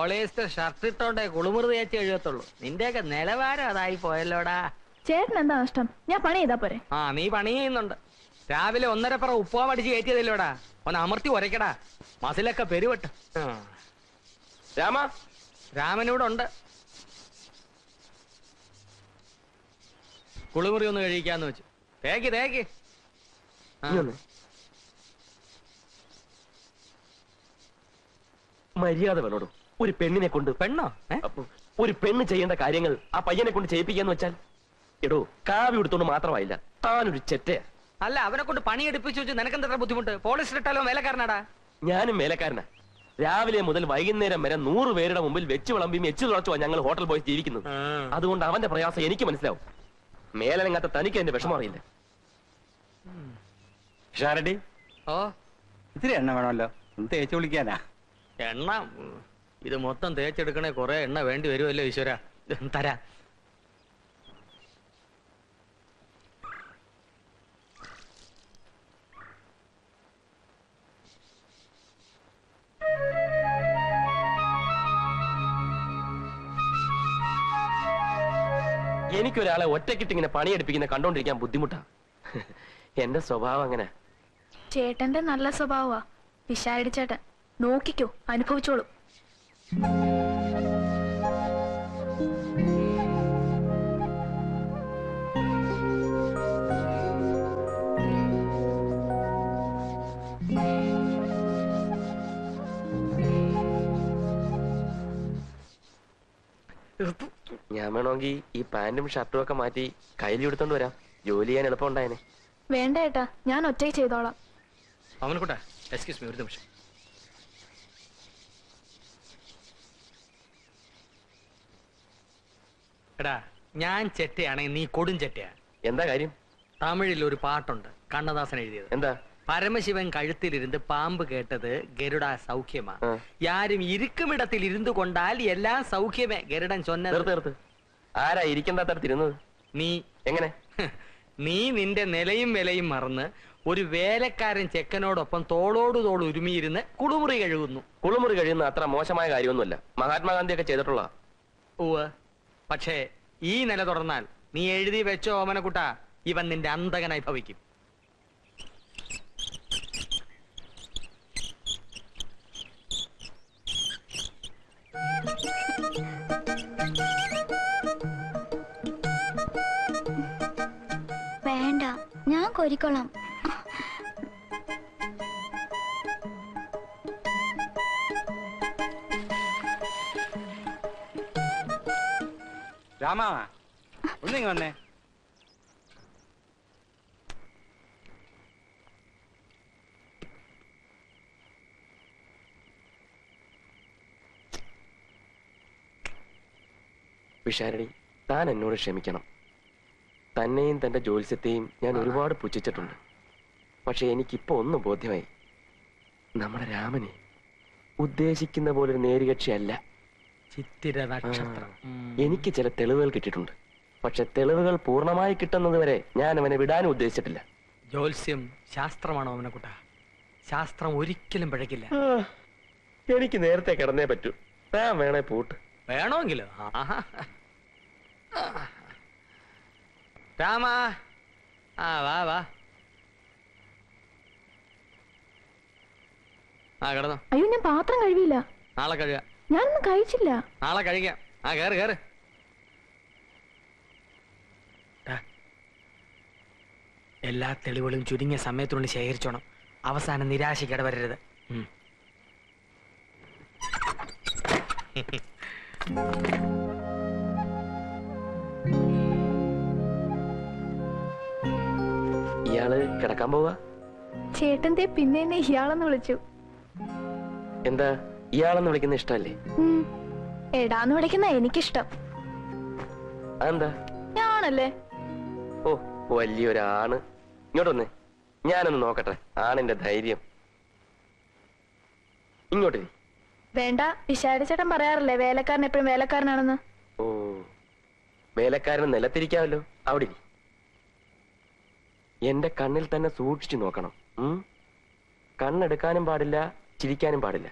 Polyester shirt ഇട്ടോണ്ടേ കുളിമുറി തേച്ച് എഴുതത്തുള്ളൂ. നിന്റെയൊക്കെ നിലവാരം അതായി പോയല്ലോടാ. ചേട്ടൻ എന്താ നഷ്ടം? ഞാൻ പണി ചെയ്താ പോരെ? ആ, നീ പണി ചെയ്യുന്നുണ്ട്. രാവിലെ 1.5 ഉപ്പുവാ അടിച്ച് കയറ്റിയതല്ലോടാ. ഒന്ന് അമർത്തി ഉരയ്ക്കടാ, മസിലൊക്കെ പെരുവട്ട്. രാമനൂടെ ഉണ്ട്. കുളിമുറി ഒന്ന് കഴിക്കാന്ന് വെച്ചു. തേക്ക് മര്യാദ വേണോടും. ഒരു പെണ്ണിനെ കൊണ്ട് പെണ്ണോ? ഒരു പെണ്ണ് ചെയ്യേണ്ട കാര്യങ്ങൾ ആ പയ്യനെ കൊണ്ട് ചെയ്യിപ്പിക്കാന്ന് വെച്ചാൽ എടോ കാവ്യ എടുത്തോണ്ട് മാത്രമായില്ല, താനൊരു ചെറ്റയാ. അല്ല, അവനെ കൊണ്ട് പണി എടുപ്പിച്ചു വെച്ച് നിനക്കെന്താ ബുദ്ധിമുട്ട്? പോളിസ്റ്റർ ഇട്ടാലോ വേലക്കാരനാടാ. ഞാനും വേലക്കാരനാ. രാവിലെ മുതൽ വൈകുന്നേരം വരെ 100 പേരുടെ മുമ്പിൽ വെച്ച് വിളമ്പിയും എച്ചു തുളച്ചുവാ ഞങ്ങൾ ഹോട്ടൽ ബോയ്സ് ജീവിക്കുന്നത്. അതുകൊണ്ട് അവന്റെ പ്രയാസം എനിക്ക് മനസ്സിലാവും. മേലനങ്ങാത്ത തനിക്ക് എന്റെ വിഷമം അറിയില്ല. ഷാരടി, ഓ ഇത്തിരി എണ്ണ വേണമല്ലോ, ഒന്ന് തേച്ച് വിളിക്കാനാ. എണ്ണ ഇത് മൊത്തം തേച്ചെടുക്കണേ കുറെ എണ്ണ വേണ്ടി വരുമല്ലോ ഈശ്വര. തരാ. എനിക്കൊരാളെ ഒറ്റക്കിട്ടിങ്ങനെ പണിയെടുപ്പിക്കുന്ന കണ്ടോണ്ടിരിക്കാൻ ബുദ്ധിമുട്ടാ. എന്റെ സ്വഭാവം അങ്ങനെ. ചേട്ടന്റെ നല്ല സ്വഭാവമാ പിഷാരടി ചേട്ടൻ. നോക്കിക്കോ, അനുഭവിച്ചോളൂ. ഞാൻ വേണമെങ്കിൽ ഈ പാന്റും ഷർട്ടും ഒക്കെ മാറ്റി കയ്യിൽ എടുത്തോണ്ട് വരാം. ജോലി ചെയ്യാൻ എളുപ്പം ഉണ്ടായേനെ. വേണ്ട ഏട്ടാ, ഞാൻ ഒറ്റയ്ക്ക് ചെയ്തോളാം. അവനെക്കൂട്ടെ, എക്സ്ക്യൂസ് മീ, ഒരു നിമിഷം. എടാ, ഞാൻ ചെറ്റയാണെങ്കിൽ നീ കൊടും ചെറ്റയാ. എന്താ കാര്യം? തമിഴിൽ ഒരു പാട്ടുണ്ട്, കണ്ണദാസൻ എഴുതിയത്. എന്താ? പരമശിവൻ കഴുത്തിലിരുന്ന് പാമ്പ് കേട്ടത് ഗരുഡ സൗഖ്യമാ. യാരും ഇരിക്കുമിടത്തിൽ ഇരുന്നു കൊണ്ടാൽ എല്ലാം സൗഖ്യമേ. ഗരുഡൻ ചൊന്നത്. ആരാ ഇരിക്കേണ്ടാത്തടത്തിരുന്നത്? നീ. എങ്ങനെ? നീ നിന്റെ നിലയും വിലയും മറന്ന് ഒരു വേലക്കാരൻ ചെക്കനോടൊപ്പം തോളോട് തോൾ ഉരുമിയിരുന്ന് കുളിമുറി കഴുകുന്നു. കുളിമുറി കഴിയുന്ന അത്ര മോശമായ കാര്യമൊന്നുമല്ല. മഹാത്മാഗാന്ധിയൊക്കെ ചെയ്തിട്ടുള്ള. ഉവ്വ്. പക്ഷേ ഈ നില തുടർന്നാൽ നീ എഴുതി വെച്ചോ ഓമനക്കുട്ട, ഇവൻ നിന്റെ അന്തകനായി ഭവിക്കും. വേണ്ട, ഞാൻ കോരിക്കോളാം. രാമാ, ഒന്നിങ്ങ വന്നേ. വിഷാരടി, താൻ എന്നോട് ക്ഷമിക്കണം. തന്നെയും തന്റെ ജോത്സ്യത്തെയും ഞാൻ ഒരുപാട് പുച്ഛിച്ചിട്ടുണ്ട്. പക്ഷെ എനിക്കിപ്പോ ഒന്ന് ബോധ്യമായി. നമ്മുടെ രാമനെ ഉദ്ദേശിക്കുന്ന പോലൊരു നേരികക്ഷിയല്ല. എനിക്ക് ചില തെളിവുകൾ കിട്ടിയിട്ടുണ്ട്. പക്ഷെ തെളിവുകൾ പൂർണ്ണമായി കിട്ടുന്നത് വരെ ഞാൻ അവനെ വിടാനും ഉദ്ദേശിച്ചിട്ടില്ല. ജോത്സ്യം ശാസ്ത്രമാണോ അവനെക്കുട്ട? ശാസ്ത്രം ഒരിക്കലും പിഴക്കില്ല. എനിക്ക് നേരത്തെ കിടന്നേ പറ്റൂ. താൻ വേണേ പൂട്ട്. വേണമെങ്കിലോ? രാമാ, ആ വാ വാ. ആ കിടന്നോ. അയ്യോ, ഞാൻ പാത്രം കഴുകിയില്ല. നാളെ കഴുകാം. ഞാനൊന്നും കഴിച്ചില്ല. നാളെ കഴിക്കാം. ആ കേറ് കേറ്. എല്ലാ തെളിവുകളും ചുരുങ്ങിയ സമയത്തിനുള്ളിൽ ശേഖരിച്ചോണം. അവസാനം നിരാശയ്ക്ക് ഇടവരരുത്. ഇയാള് കിടക്കാൻ പോവാ? ചേട്ടന്റെ പിന്നെ എന്നെ ഇയാളെന്ന് വിളിച്ചു. എന്താ ഇയാളെന്ന് വിളിക്കുന്ന ഇഷ്ടല്ലേ? എടാന്ന് വിളിക്കുന്ന എനിക്കിഷ്ടം. അതെന്താ? ഞാണല്ലേ. ഓ, വലിയൊരാണ്. ഇങ്ങോട്ടൊന്ന് ഞാനൊന്ന് നോക്കട്ടെ ആണിന്റെ ധൈര്യം. ഇങ്ങോട്ട്. വേണ്ട, പിഷാരി ചേട്ടൻ പറയാറില്ലേ വേലക്കാരൻ എപ്പോഴും വേലക്കാരനാണെന്ന്. ഓ, വേലക്കാരന് നിലത്തിരിക്കാമല്ലോ. അവിടെ എന്റെ കണ്ണിൽ തന്നെ സൂക്ഷിച്ചു നോക്കണം. കണ്ണെടുക്കാനും പാടില്ല, ചിരിക്കാനും പാടില്ല.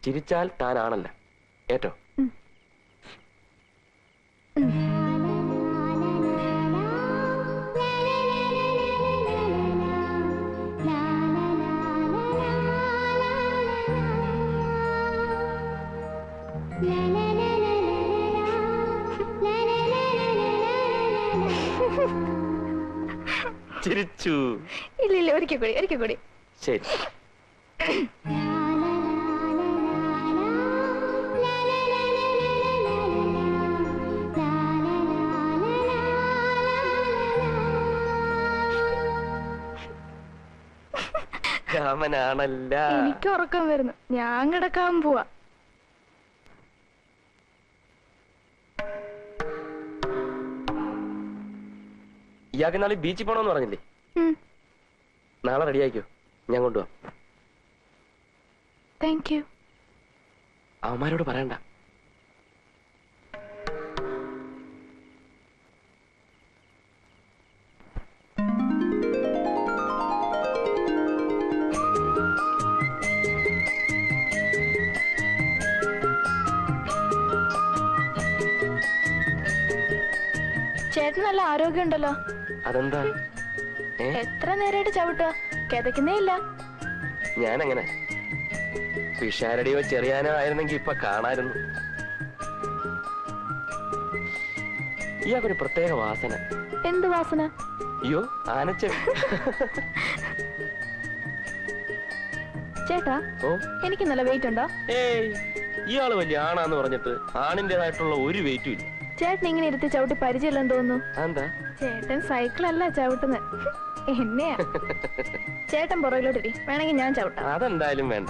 ചിരിച്ചാൽ താനാണല്ല, ഏറ്റോ? ചിരിച്ചു. ഇല്ല ഒരിക്കൽ കൂടി. ശരി. രാമനാണല്ല. എനിക്ക് ഉറക്കം വരുന്നു, ഞാൻ കിടക്കാൻ പോവാ. ഇയാൾക്ക് നാളെ ബീച്ചിൽ പോണോന്ന് പറഞ്ഞില്ലേ? നാളെ റെഡി ആയിക്കോ, ഞാൻ കൊണ്ടുപോവാം. Thank you. അവന്മാരോട് പറയണ്ട. ചേട്ടന് നല്ല ആരോഗ്യം ഉണ്ടല്ലോ. അതെന്താ? എത്ര നേരമായിട്ട് ചവിട്ടുക? കിതക്കുന്നേ ഇല്ല. ഞാനങ്ങനെ പിഷാരടിയോ ചെറിയാനോ ആയിരുന്നെങ്കി ഇപ്പൊ കാണായിരുന്നു. ഇയാൾക്കൊരു പ്രത്യേക വാസന. എന്ത് വാസന? അയ്യോ, ആനച്ച. ചേട്ടാ, ഓ, എനിക്ക് നല്ല വെയിറ്റ് ഉണ്ടോ? ഏയ്, ഇയാള് വലിയ ആണാന്ന് പറഞ്ഞിട്ട് ആണിന്റേതായിട്ടുള്ള ഒരു വെയിറ്റും ഇല്ല. ചേട്ടൻ ഇങ്ങനെ ഇരുത്തി ചവിട്ടി പരിചയമില്ലെന്ന് തോന്നുന്നു. എന്താ? ചേട്ടൻ സൈക്കിളല്ല ചവിട്ടുന്നത്, എന്നെയാ. ചേട്ടൻ പുറകിലോട്ടിരി, വേണമെങ്കിൽ ഞാൻ ചവിട്ടാം. അതെന്തായാലും വേണ്ട.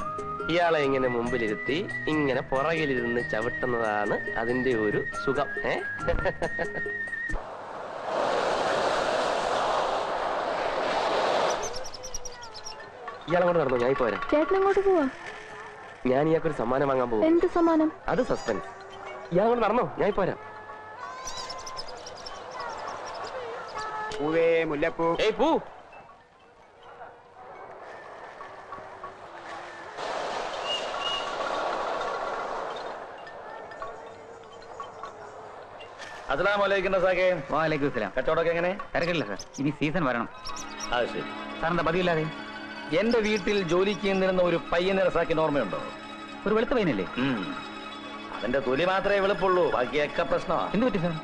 ഇയാളെ ഇങ്ങനെ മുമ്പിലിരുത്തി ഇങ്ങനെ പുറകിലിരുന്ന് ചവിട്ടുന്നതാണ് അതിന്റെ ഒരു സുഖം. ഇയാളെ കൊണ്ട് നടന്നു, ഞാൻ ഇപ്പൊ വരാം. ചേട്ടൻ എങ്ങോട്ട് പോവാ? ഞാൻ ഇയാൾക്കൊരു സമ്മാനം വാങ്ങാൻ പോകും. എന്ത് സമ്മാനം? അത് സസ്പെൻസ്. ഇയാൾ കൊണ്ട് നടന്നോ, ഞാൻ ഇപ്പൊ വരാം. പൂവേ മുല്ലപ്പൂ. ഏയ് പൂ. അസ്സലാമലൈക്കും റസാഖേ. വാലൈക്കും സലാം. കച്ചവടമൊക്കെ എങ്ങനെ? തിരക്കില്ല സാർ, ഇനി സീസൺ വരണം. അത് ശരി. സാറിന്റെ പതിവില്ലാതെ എന്റെ വീട്ടിൽ ജോലിക്ക് ചെയ്യുന്നിരുന്ന ഒരു പയ്യനെ റസാഖിന് ഓർമ്മയുണ്ടോ? ഒരു വെളുത്ത പയ്യനല്ലേ? അവന്റെ തൊലി മാത്രമേ വെളുപ്പുള്ളൂ, ബാക്കിയൊക്കെ പ്രശ്നമാണ്. എന്ത് പറ്റി സാർ?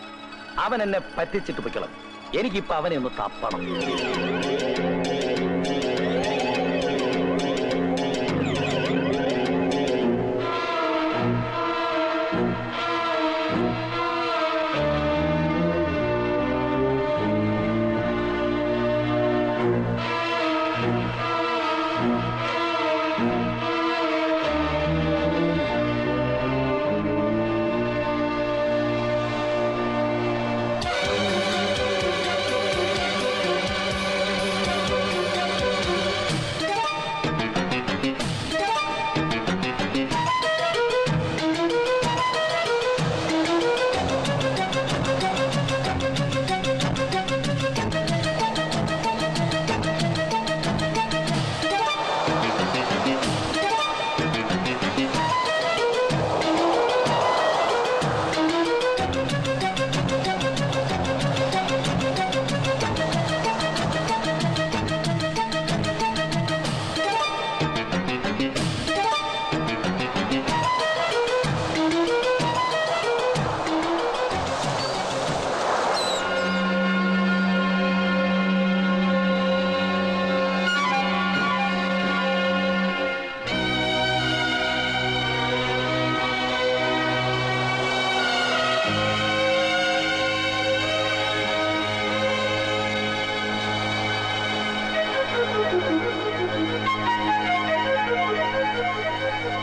അവൻ എന്നെ പറ്റിച്ചിട്ട് പൊയ്ക്കണം. എനിക്കിപ്പോ അവനെ ഒന്ന് തപ്പണം.